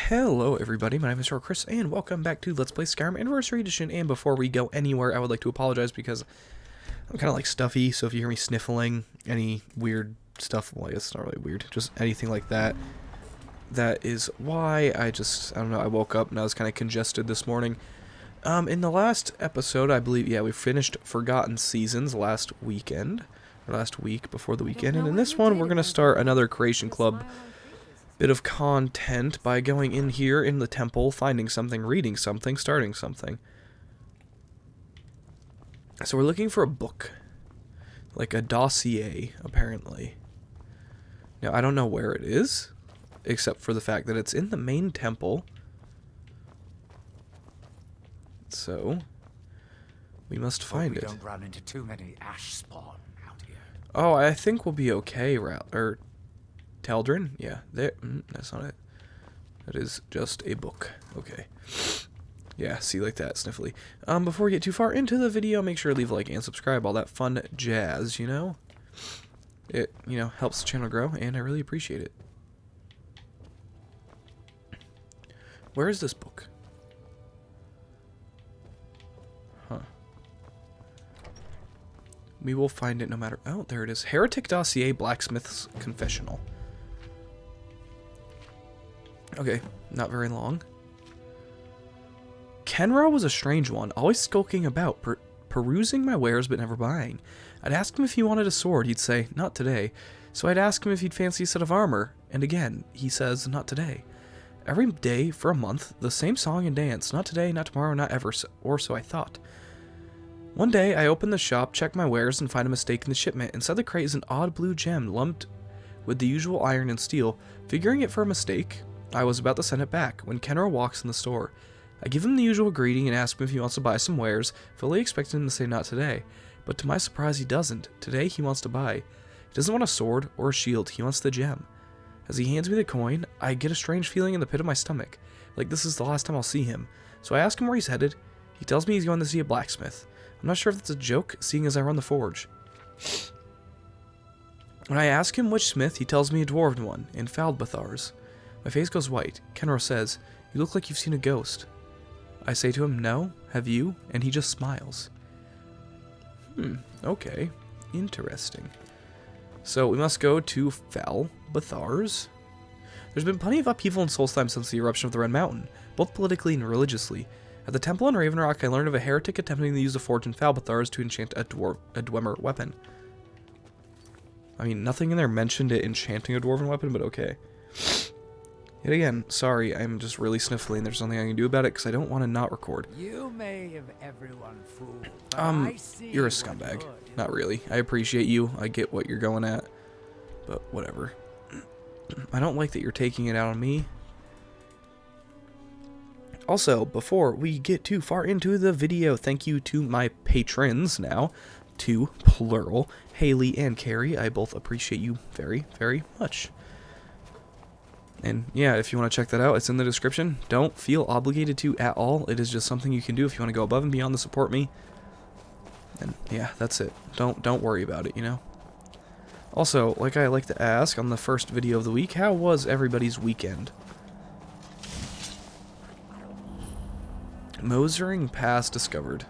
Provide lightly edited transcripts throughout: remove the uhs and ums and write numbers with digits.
Hello everybody, my name is Chris, and welcome back to Let's Play Skyrim Anniversary Edition. And before we go anywhere, I would like to apologize because I'm kind of like stuffy, so if you hear me sniffling, any weird stuff, well I guess it's not really weird, just anything like that, that is why. I don't know, I woke up and I was kind of congested this morning. In the last episode, I believe, yeah, we finished Forgotten Seasons last weekend, or last week before the weekend, and in this one we're going to start another Creation Club bit of content by going in here in the temple, finding something, reading something, starting something. So we're looking for a book, like a dossier, apparently. Now, I don't know where it is, except for the fact that it's in the main temple. So, we must find it. Don't run into too many ash spawn out here. Oh, I think we'll be okay, Teldrin? Yeah, there. That's not it. That is just a book. Okay. Yeah, see, like that, sniffly. Before we get too far into the video, make sure to leave a like and subscribe, all that fun jazz, you know? It, helps the channel grow, and I really appreciate it. Where is this book? Huh. We will find it no matter... Oh, there it is. Heretic Dossier, Blacksmith's Confessional. Okay, not very long. Kenra was a strange one, always skulking about, perusing my wares but never buying. I'd ask him if he wanted a sword, he'd say, not today. So I'd ask him if he'd fancy a set of armor, and again, he says, not today. Every day for a month, the same song and dance, not today, not tomorrow, not ever, or so I thought. One day, I opened the shop, checked my wares, and find a mistake in the shipment. Inside the crate is an odd blue gem, lumped with the usual iron and steel. Figuring it for a mistake, I was about to send it back, when Kenra walks in the store. I give him the usual greeting and ask him if he wants to buy some wares, fully expecting him to say not today. But to my surprise, he doesn't. Today, he wants to buy. He doesn't want a sword or a shield, he wants the gem. As he hands me the coin, I get a strange feeling in the pit of my stomach, like this is the last time I'll see him. So I ask him where he's headed. He tells me he's going to see a blacksmith. I'm not sure if that's a joke, seeing as I run the forge. When I ask him which smith, he tells me a dwarven one, in Faldbathar's. My face goes white. Kenra says, "You look like you've seen a ghost." I say to him, "No, have you?" And he just smiles. Okay. Interesting. So we must go to Faldbathar's. There's been plenty of upheaval in Solstheim since the eruption of the Red Mountain, both politically and religiously. At the temple in Raven Rock, I learned of a heretic attempting to use the forge in Faldbathar's to enchant a Dwemer weapon. I mean, nothing in there mentioned it enchanting a dwarven weapon, but okay. Yet again, sorry, I'm just really sniffly and there's nothing I can do about it because I don't want to not record. You may have everyone fooled, but I see you're a scumbag. Not really. I appreciate you. I get what you're going at, but whatever. I don't like that you're taking it out on me. Also, before we get too far into the video, thank you to my patrons now, two, plural, Haley and Carrie. I both appreciate you very, very much. And yeah, if you want to check that out, it's in the description. Don't feel obligated to at all. It is just something you can do if you want to go above and beyond to support me. And yeah, that's it. Don't worry about it, you know. Also, like I like to ask on the first video of the week, how was everybody's weekend? Mosering Pass discovered.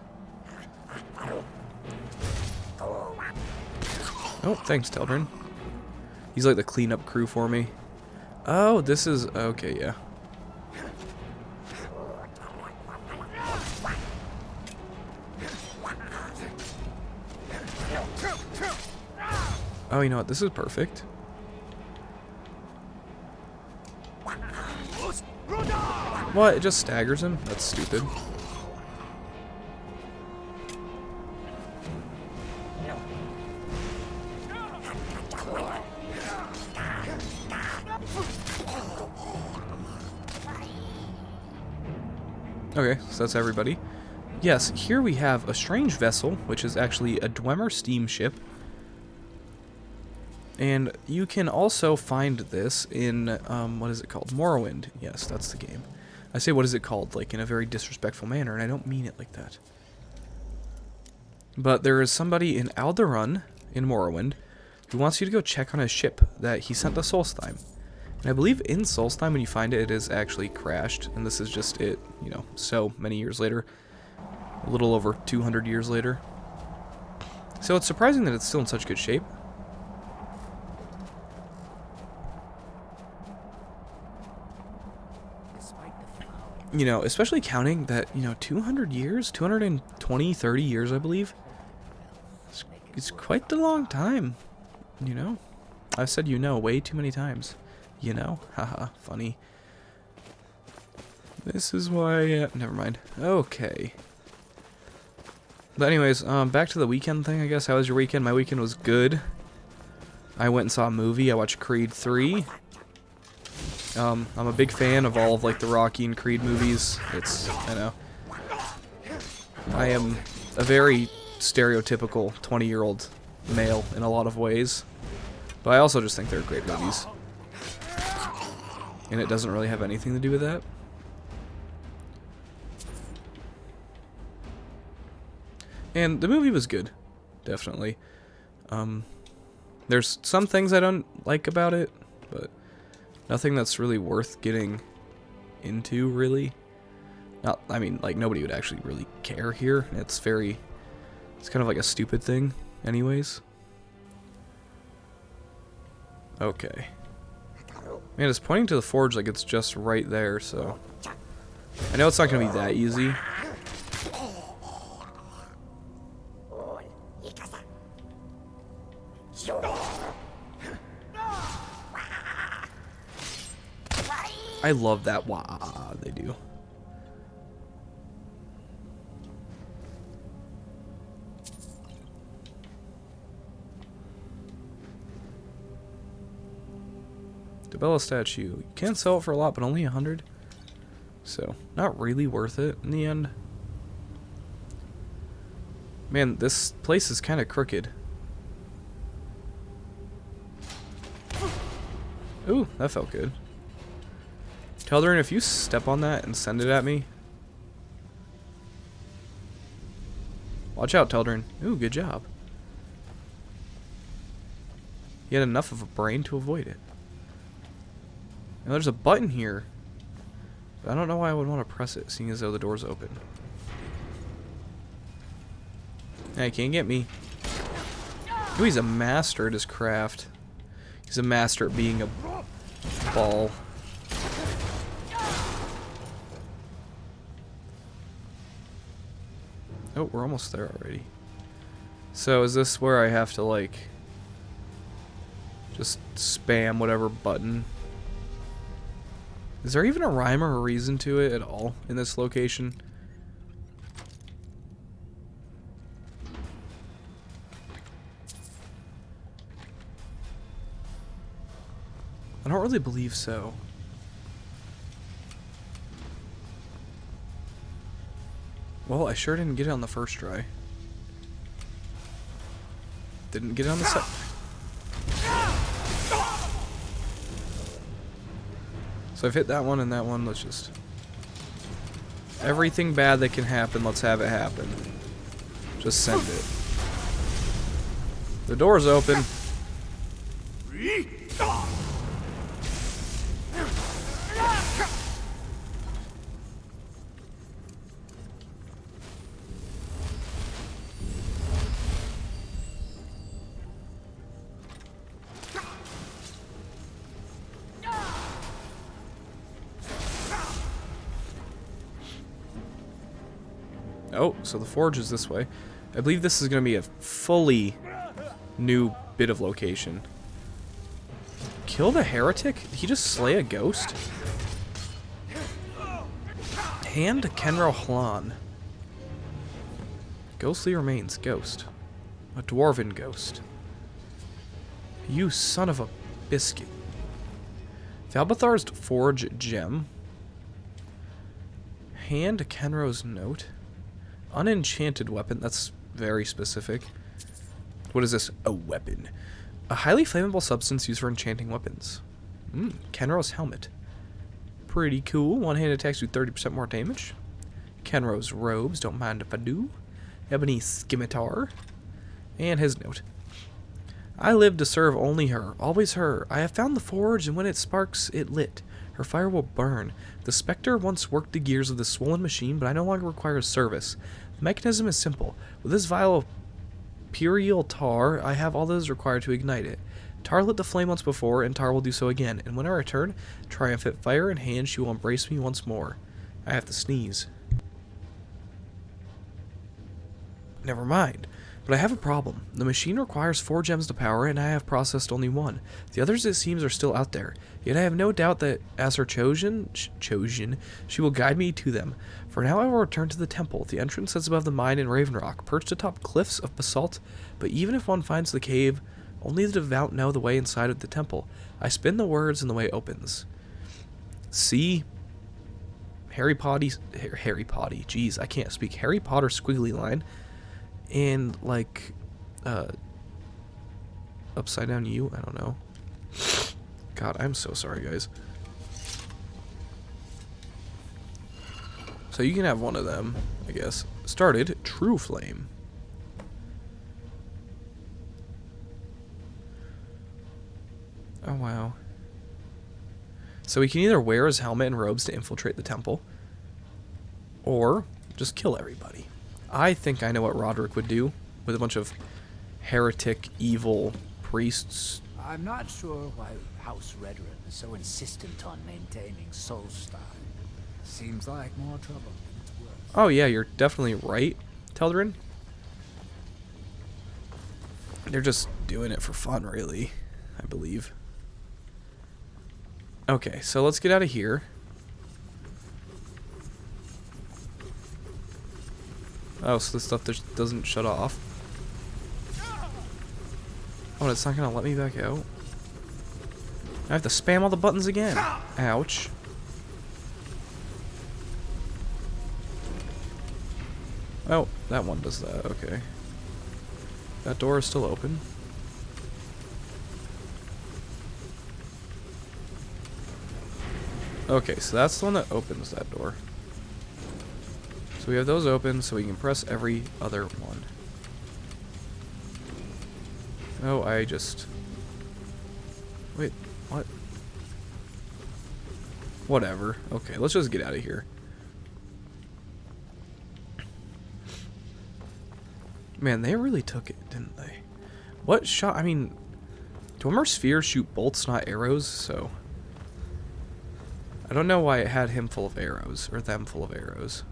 Oh, thanks, Teldrin. He's like the cleanup crew for me. Oh, this is... okay, yeah. Oh, you know what? This is perfect. What? It just staggers him? That's stupid. Okay, so that's everybody. Yes, here we have a strange vessel, which is actually a Dwemer steamship. And you can also find this in, what is it called? Morrowind. Yes, that's the game. I say what is it called, like in a very disrespectful manner, and I don't mean it like that. But there is somebody in Alderun, in Morrowind, who wants you to go check on his ship that he sent to Solstheim. And I believe in Solstheim, when you find it, it is actually crashed. And this is just it, you know, so many years later. A little over 200 years later. So it's surprising that it's still in such good shape. You know, especially counting that, you know, 200 years, 220, 30 years, I believe. It's quite the long time, you know. I've said you know way too many times. You know? Haha, funny. This is why, never mind. Okay. But anyways, back to the weekend thing, I guess. How was your weekend? My weekend was good. I went and saw a movie. I watched Creed 3. I'm a big fan of all of, like, the Rocky and Creed movies. I know. I am a very stereotypical 20-year-old male in a lot of ways. But I also just think they're great movies. And it doesn't really have anything to do with that. And the movie was good. Definitely. There's some things I don't like about it, but nothing that's really worth getting into, really. Not, I mean, like, nobody would actually really care here. It's kind of like a stupid thing, anyways. Okay. Man, it's pointing to the forge like it's just right there, so I know it's not going to be that easy. I love that wah they do. Debella statue. You can sell it for a lot, but only 100. So, not really worth it in the end. Man, this place is kind of crooked. Ooh, that felt good. Teldarin, if you step on that and send it at me. Watch out, Teldarin. Ooh, good job. You had enough of a brain to avoid it. Now there's a button here. But I don't know why I would want to press it, seeing as though the door's open. Hey, can't get me. Ooh, he's a master at his craft. He's a master at being a ball. Oh, we're almost there already. So is this where I have to, like, just spam whatever button? Is there even a rhyme or a reason to it at all in this location? I don't really believe so. Well, I sure didn't get it on the first try. Didn't get it on the second. So I've hit that one and that one. Let's just... Everything bad that can happen, let's have it happen. Just send it. The door's open. Oh, so the forge is this way. I believe this is going to be a fully new bit of location. Kill the heretic? Did he just slay a ghost? Hand Kenro Hlan. Ghostly remains. Ghost. A dwarven ghost. You son of a biscuit. Valbathar's forge gem. Hand Kenro's note. Unenchanted weapon. That's very specific. What is this? A weapon. A highly flammable substance used for enchanting weapons. Kenro's helmet. Pretty cool. One-hand attacks do 30% more damage. Kenro's robes. Don't mind if I do. Ebony scimitar. And his note. I live to serve only her, always her. I have found the forge, and when it sparks, it lit. Her fire will burn. The spectre once worked the gears of this swollen machine, but I no longer require service. The mechanism is simple. With this vial of puerile tar, I have all that is required to ignite it. Tar lit the flame once before, and tar will do so again. And when I return, triumphant, fire in hand, she will embrace me once more. I have to sneeze. Never mind. But I have a problem. The machine requires 4 gems to power, and I have processed only 1. The others, it seems, are still out there. Yet I have no doubt that, as her chosen, she will guide me to them. For now, I will return to the temple. The entrance sits above the mine in Raven Rock, perched atop cliffs of basalt. But even if one finds the cave, only the devout know the way inside of the temple. I spin the words, and the way opens. See? Harry Potter, jeez, I can't speak. Harry Potter squiggly line. And, like, upside down U? I don't know. God, I'm so sorry, guys. So you can have one of them, I guess. Started, True Flame. Oh, wow. So he can either wear his helmet and robes to infiltrate the temple, or just kill everybody. I think I know what Rodyrick would do with a bunch of heretic, evil priests. I'm not sure why House Rodyrick is so insistent on maintaining Solstheim. Seems like more trouble than it's worth. Oh yeah, you're definitely right, Teldarin. They're just doing it for fun, really, I believe. Okay, so let's get out of here. Oh, so this stuff just doesn't shut off. Oh, it's not gonna let me back out. I have to spam all the buttons again. Ouch. Oh, that one does that. Okay. That door is still open. Okay, so that's the one that opens that door. So we have those open, so we can press every other one. Oh, I just... Wait, what? Whatever. Okay, let's just get out of here. Man, they really took it, didn't they? What shot? I mean, Dwemer spheres shoot bolts, not arrows, so... I don't know why it had him full of arrows, or them full of arrows.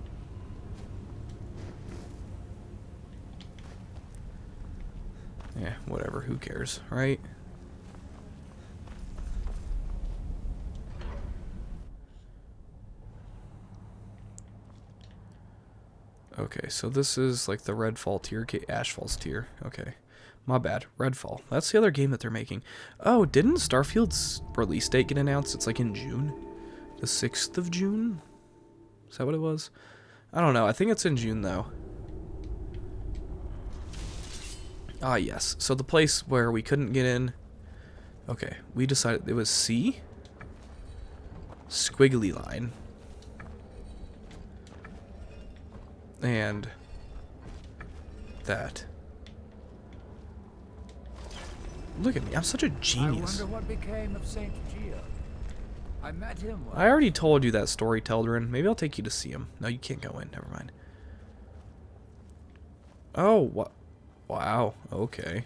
Yeah, whatever, who cares, right? Okay, so this is like the Redfall tier, okay, Ashfall's tier, okay. My bad, Redfall. That's the other game that they're making. Oh, didn't Starfield's release date get announced? It's like in June? The 6th of June? Is that what it was? I don't know, I think it's in June though. Ah, yes. So the place where we couldn't get in... Okay, we decided it was C. Squiggly line. And... that. Look at me, I'm such a genius. I wonder what became of Saint Geo. I met him once. I already told you that story, Teldarin. Maybe I'll take you to see him. No, you can't go in. Never mind. Oh, what? Wow, okay.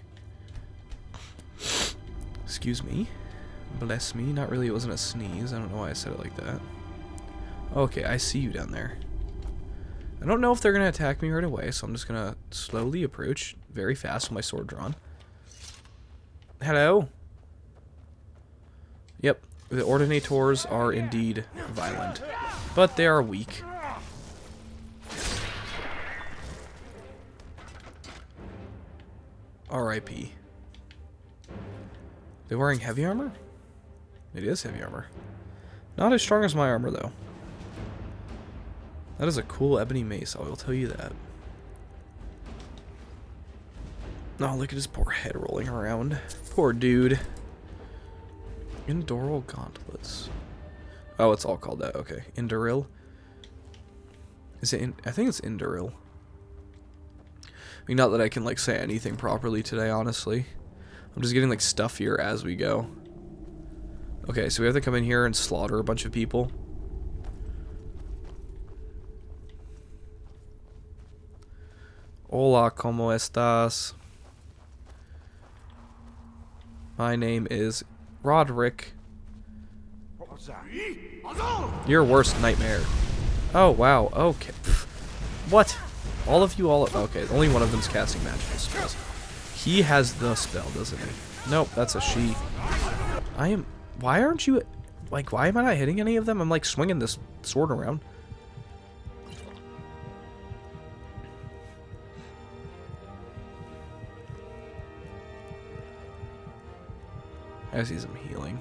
Excuse me. Bless me. Not really, it wasn't a sneeze. I don't know why I said it like that. Okay, I see you down there. I don't know if they're going to attack me right away, so I'm just going to slowly approach very fast with my sword drawn. Hello? Yep, the Ordinators are indeed violent, but they are weak. R.I.P. They wearing heavy armor? It is heavy armor. Not as strong as my armor, though. That is a cool ebony mace, I will tell you that. Oh, look at his poor head rolling around. Poor dude. Indoral gauntlets. Oh, it's all called that. Okay. Indoril. Is it in? I think it's Indoril. I mean, not that I can, like, say anything properly today, honestly. I'm just getting like stuffier as we go. Okay, so we have to come in here and slaughter a bunch of people. Hola, ¿cómo estás? My name is Rodyrick. What was that? Your worst nightmare. Oh, wow. Okay. What? All of you all... Okay, only one of them's casting magical spells. He has the spell, doesn't he? Nope, that's a she. I am... Why aren't you... Like, why am I not hitting any of them? I'm, like, swinging this sword around. I see some healing.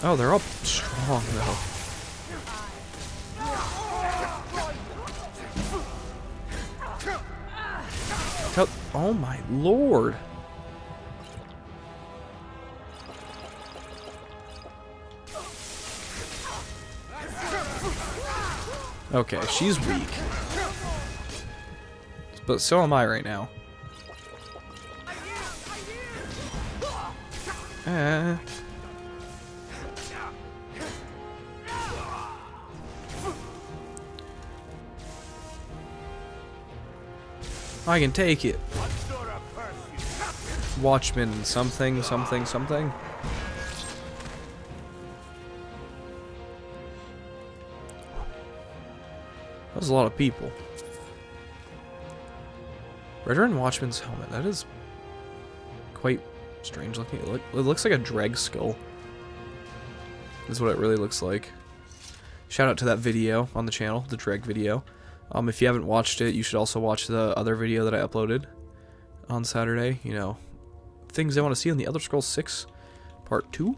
Oh, they're all strong, though. Oh, my lord. Okay, she's weak. But so am I right now. I can take it. Watchman something, something, something. That was a lot of people. Veteran Watchman's helmet. That is quite strange looking. It looks like a dreg skull. Is what it really looks like. Shout out to that video on the channel, the dreg video. If you haven't watched it, you should also watch the other video that I uploaded on Saturday. You know, things I want to see on the Elder Scrolls 6 Part 2.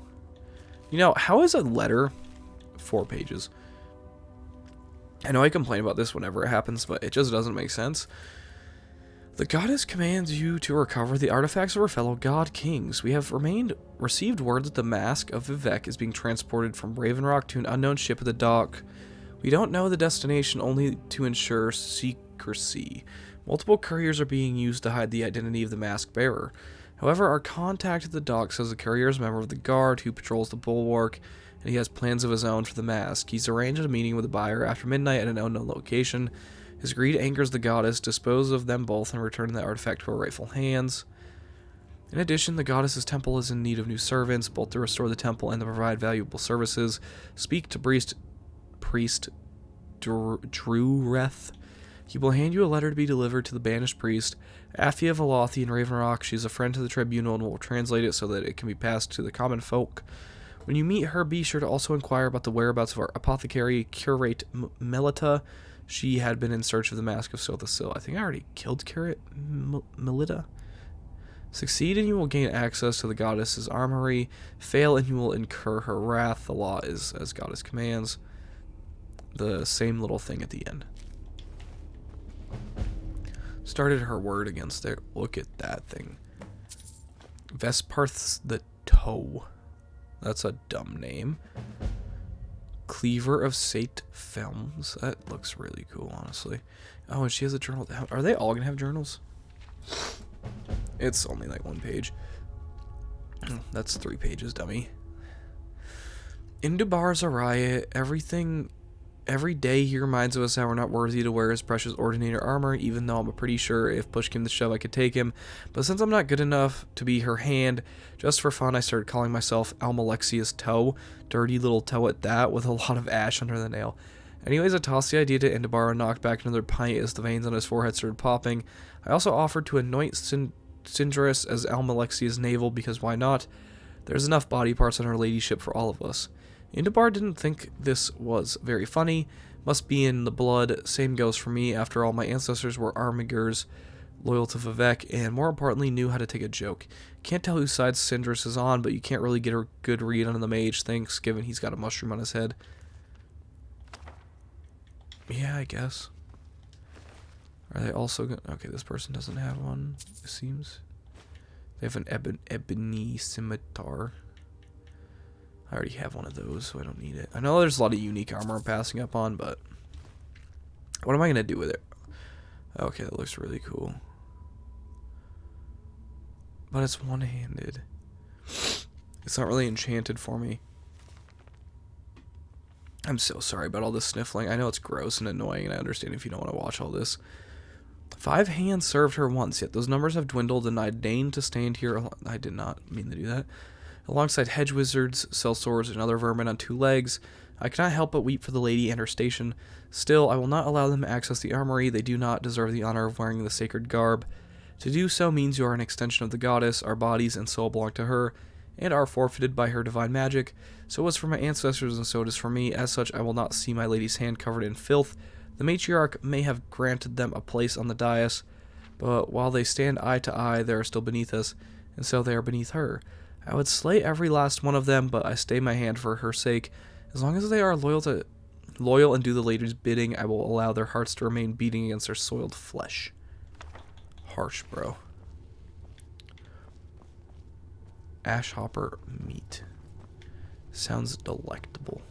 You know, how is a letter 4 pages? I know I complain about this whenever it happens, but it just doesn't make sense. The goddess commands you to recover the artifacts of her fellow god kings. We have received word that the mask of Vivec is being transported from Raven Rock to an unknown ship at the dock. We don't know the destination, only to ensure secrecy. Multiple couriers are being used to hide the identity of the mask bearer. However, our contact at the dock says the courier is a member of the guard who patrols the bulwark, and he has plans of his own for the mask. He's arranged a meeting with the buyer after midnight at an unknown location. His greed angers the goddess. Dispose of them both and return the artifact to her rightful hands. In addition, the goddess's temple is in need of new servants, both to restore the temple and to provide valuable services. Speak to priest Drureth. He will hand you a letter to be delivered to the banished priest, Afia Velothi in Raven Rock. She's a friend to the Tribunal and will translate it so that it can be passed to the common folk. When you meet her, be sure to also inquire about the whereabouts of our apothecary, Curate Melita. She had been in search of the Mask of Sothasil. I think I already killed Curate Melita. Succeed and you will gain access to the goddess's armory. Fail and you will incur her wrath. The law is as goddess commands. The same little thing at the end. Started her word against it. Look at that thing. Vesparth's the Toe. That's a dumb name. Cleaver of Sate Films. That looks really cool, honestly. Oh, and she has a journal. Are they all gonna have journals? It's only like 1 page. That's 3 pages, dummy. Indubar's a riot. Every day he reminds us how we're not worthy to wear his precious Ordinator armor, even though I'm pretty sure if push came to shove I could take him. But since I'm not good enough to be her hand, just for fun I started calling myself Almalexia's Toe. Dirty little toe at that, with a lot of ash under the nail. Anyways, I tossed the idea to Indubar and knocked back another pint as the veins on his forehead started popping. I also offered to anoint Cindrus as Almalexia's navel, because why not? There's enough body parts on her ladyship for all of us. Indubar didn't think this was very funny. Must be in the blood. Same goes for me. After all, my ancestors were Armigers, loyal to Vivec, and more importantly, knew how to take a joke. Can't tell whose side Cindrus is on, but you can't really get a good read on the mage, thanks, given he's got a mushroom on his head. Yeah, I guess. Are they also going to... Okay, this person doesn't have one, it seems. They have an ebony scimitar. I already have one of those, so I don't need it. I know there's a lot of unique armor I'm passing up on, but what am I going to do with it? Okay, that looks really cool. But it's one-handed. It's not really enchanted for me. I'm so sorry about all this sniffling. I know it's gross and annoying, and I understand if you don't want to watch all this. 5 hands served her once, yet those numbers have dwindled, and I deigned to stand here. I did not mean to do that. Alongside hedge wizards, sellswords, and other vermin on 2 legs, I cannot help but weep for the lady and her station. Still, I will not allow them to access the armory. They do not deserve the honor of wearing the sacred garb. To do so means you are an extension of the goddess. Our bodies and soul belong to her, and are forfeited by her divine magic. So it was for my ancestors, and so it is for me. As such, I will not see my lady's hand covered in filth. The matriarch may have granted them a place on the dais, but while they stand eye to eye, they are still beneath us, and so they are beneath her. I would slay every last one of them, but I stay my hand for her sake. As long as they are loyal and do the lady's bidding, I will allow their hearts to remain beating against their soiled flesh. Harsh, bro. Ashhopper meat. Sounds delectable.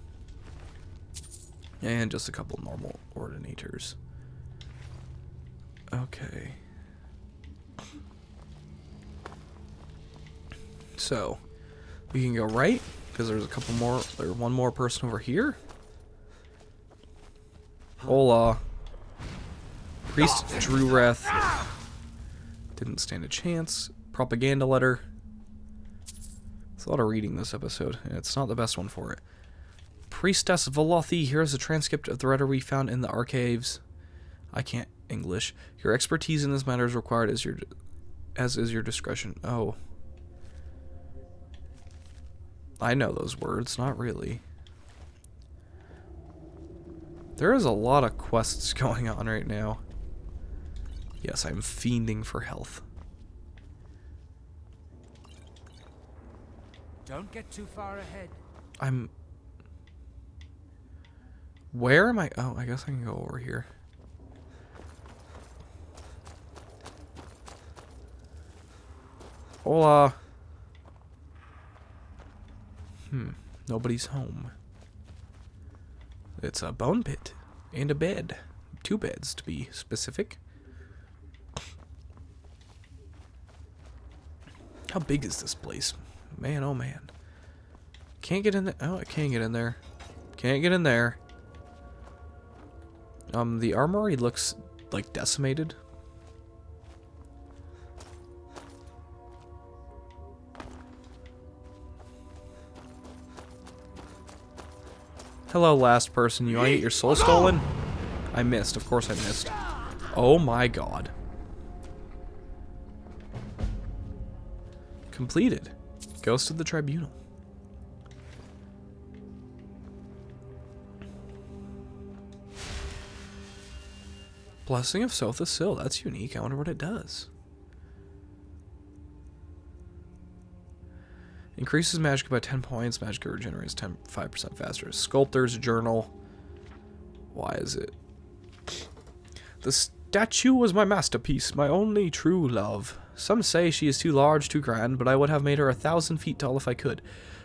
And just a couple normal ordinators. Okay. So, we can go right, because there's a couple more, there's one more person over here. Hola. Priest Drewrath. Didn't stand a chance. Propaganda letter. It's a lot of reading this episode, and it's not the best one for it. Priestess Velothi, here is a transcript of the letter we found in the archives. I can't English. Your expertise in this matter is required as is your discretion. Oh. I know those words, not really. There is a lot of quests going on right now. Yes, I'm fiending for health. Don't get too far ahead. Where am I? Oh, I guess I can go over here. Hola. Nobody's home. It's a bone pit and a bed. 2 beds, to be specific. How big is this place? Man, oh man. Can't get in there. Oh, I can't get in there. Can't get in there. The armory looks like decimated. Hello, last person. You want to get your soul stolen? I missed. Of course I missed. Oh my god. Completed. Ghost of the Tribunal. Blessing of Sotha Sil. That's unique. I wonder what it does. Increases magic by 10 points. Magic regenerates 5% faster. Sculptor's Journal. Why is it? The statue was my masterpiece, my only true love. Some say she is too large, too grand, but I would have made her 1,000 feet tall if I could.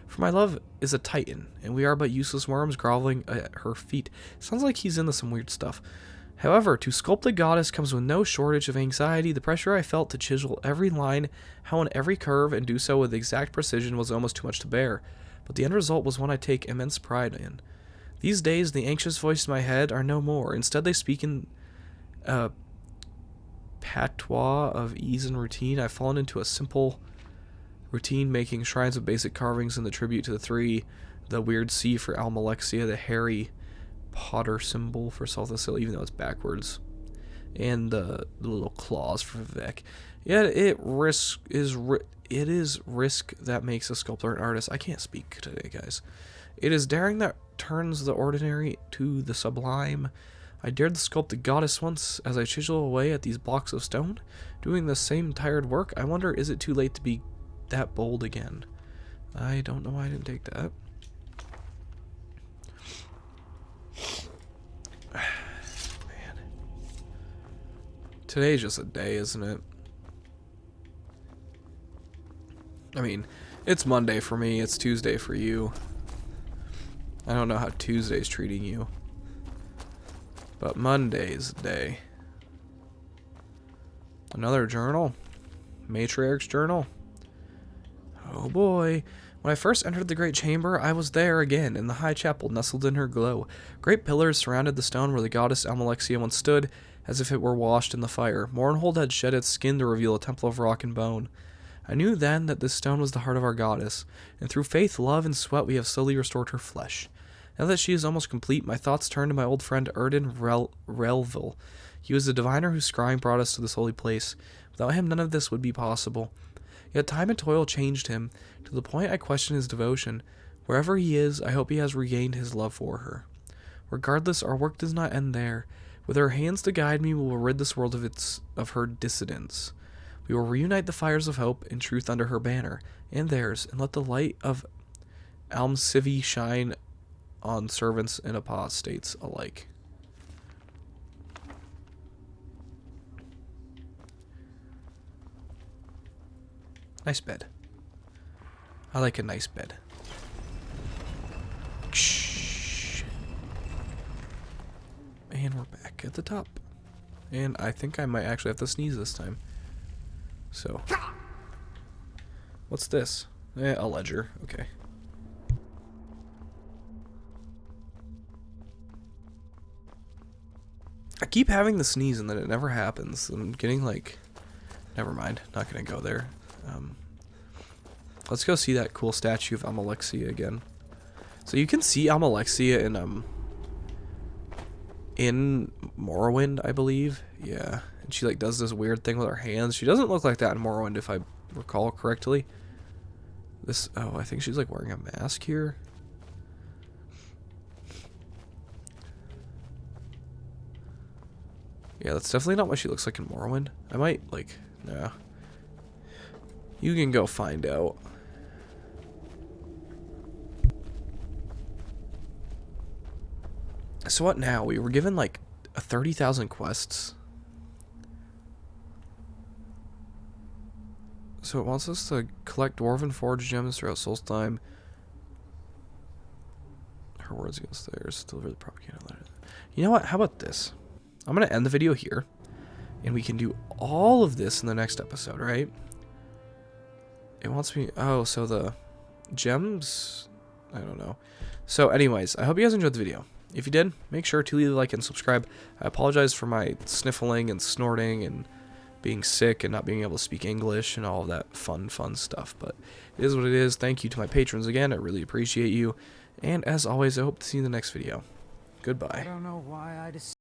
For my love is a titan, and we are but useless worms groveling at her feet. Sounds like he's into some weird stuff. However, to sculpt the goddess comes with no shortage of anxiety. The pressure I felt to chisel every line, hone every curve, and do so with exact precision was almost too much to bear. But the end result was one I take immense pride in. These days, the anxious voices in my head are no more. Instead, they speak in patois of ease and routine. I've fallen into a simple routine, making shrines of basic carvings in the tribute to the 3, the weird C for Almalexia, the Harry Potter symbol for Sotha Sil, even though it's backwards, and the little claws for Vivek. Yet it is risk that makes a sculptor an artist. I can't speak today, guys. It is daring that turns the ordinary to the sublime. I dared to sculpt the goddess once as I chisel away at these blocks of stone, doing the same tired work. I wonder, is it too late to be that bold again? I don't know why I didn't take that. Man. Today's just a day, isn't it? I mean, it's Monday for me, it's Tuesday for you. I don't know how Tuesday's treating you. But Monday's the day. Another journal. Matriarch's journal. Oh boy. When I first entered the great chamber, I was there again, in the high chapel, nestled in her glow. Great pillars surrounded the stone where the goddess Almalexia once stood, as if it were washed in the fire. Mournhold had shed its skin to reveal a temple of rock and bone. I knew then that this stone was the heart of our goddess, and through faith, love, and sweat we have slowly restored her flesh. Now that she is almost complete, my thoughts turn to my old friend Erden Relville. He was the diviner whose scrying brought us to this holy place. Without him, none of this would be possible. Yet time and toil changed him, to the point I question his devotion. Wherever he is, I hope he has regained his love for her. Regardless, our work does not end there. With her hands to guide me, we will rid this world of her dissidence. We will reunite the fires of hope and truth under her banner, and theirs, and let the light of Almsivi shine on servants and apostates alike. Nice bed. I like a nice bed. Shh. And we're back at the top. And I think I might actually have to sneeze this time. So. What's this? A ledger. Okay. I keep having the sneeze and then it never happens. I'm getting like... Never mind. Not going to go there. Let's go see that cool statue of Almalexia again. So you can see Almalexia in Morrowind, I believe. Yeah. And she like does this weird thing with her hands. She doesn't look like that in Morrowind if I recall correctly. Oh, I think she's like wearing a mask here. Yeah, that's definitely not what she looks like in Morrowind. I might like, nah. You can go find out. So what now? We were given like 30,000 quests. So it wants us to collect dwarven forge gems throughout Solstheim. Her words against theirs. Deliver the propaganda letter. You know what? How about this? I'm going to end the video here. And we can do all of this in the next episode, right? It wants me... Oh, so the gems... I don't know. So anyways, I hope you guys enjoyed the video. If you did, make sure to leave a like and subscribe. I apologize for my sniffling and snorting and being sick and not being able to speak English and all of that fun stuff. But it is what it is. Thank you to my patrons again. I really appreciate you. And as always, I hope to see you in the next video. Goodbye. I don't know why I